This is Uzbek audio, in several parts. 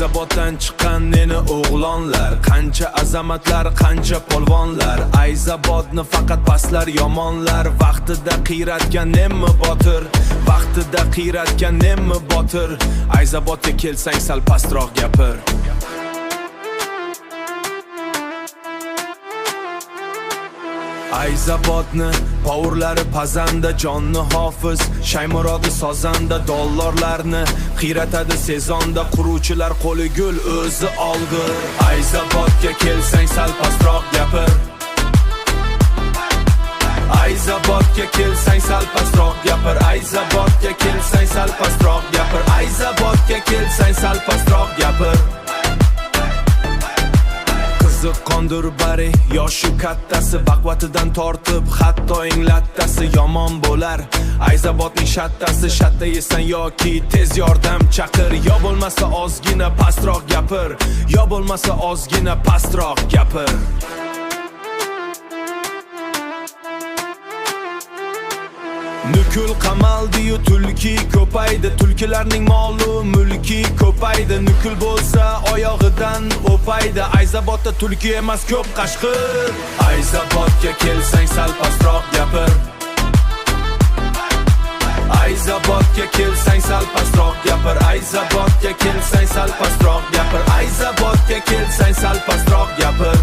Aybzoboddan chiqqan neni o'g'lonlar, qancha azamatlar, qancha polvonlar. Aybzobodni faqat pastlar yomonlar. Vaqtida qiyratgan nemmi botir, vaqtida qiyratgan nemmi botir. Aybzobodga kelsang sal pastroq gapir. Aybzobodni powerlari pazanda, jonni hofiz, Shaymurodi sozanda, dollarlarni qiyratadi sezonda, quruvchilar qo'li gul o'zi olg'ir. Aybzobodga kelsang sal pastroq gapir. Aybzobodga kelsang sal pastroq gapir. Aybzobodga kelsang sal pastroq gapir. Aybzobodga kelsang sal pastroq gapir. Qondur bari yoshi kattasi, baqvatidan tortib hatto eng lattasi yomon bo'lar. Aybzobodning shattasi, shatta yesan yoki tez yordam chaqir. Yo bo'lmasa ozgina pastroq gapir, yo bo'lmasa ozgina pastroq gapir. Nukul qamaldi-yu tulki ko'paydi, tulkilarning molu mulki ko'paydi. Nukul bo'lsa oyog'idan o'paydi. Aybzobodda tulki emas ko'p qashqir. Aybzobodga kelsang sal pastroq gapir. Aybzobodga kelsang sal pastroq gapir. Aybzobodga kelsang sal pastroq gapir. Aybzobodga kelsang sal pastroq gapir.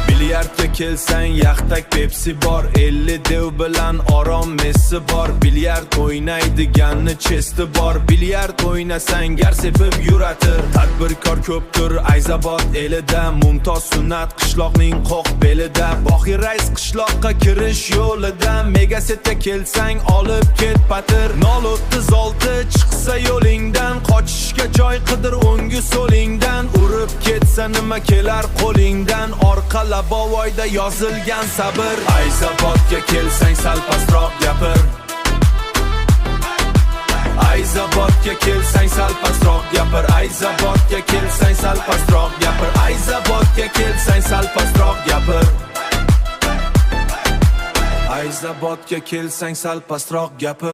Bilyardga kelsang yaxtak Pepsi bor, 50 dev bilan orom Messi bor. Bilyard o'ynaydiganni chesti bor. Bilyard o'ynasang gar sepib yuratir. Tadbirkor ko'pdir Aybzobod elida, mumtoz sunnat qishloqning qo'q belida. Boxiy rais qishloqqa kirish yo'lida, Megasetga kelsang olib ket patir. 036 chiqsa yo'lingdan, qochishga joy qidir o'ngi so'lingdan. Urib ketsa nima kelar qo'lingdan, orqa Labovoyda yozilgan sabr. Aybzobodga kelsang sal pastroq gapir. Aybzobodga kelsang sal pastroq gapir. Aybzobodga kelsang sal pastroq gapir. Aybzobodga kelsang sal pastroq gapir. Aybzobodga kelsang sal pastroq gapir.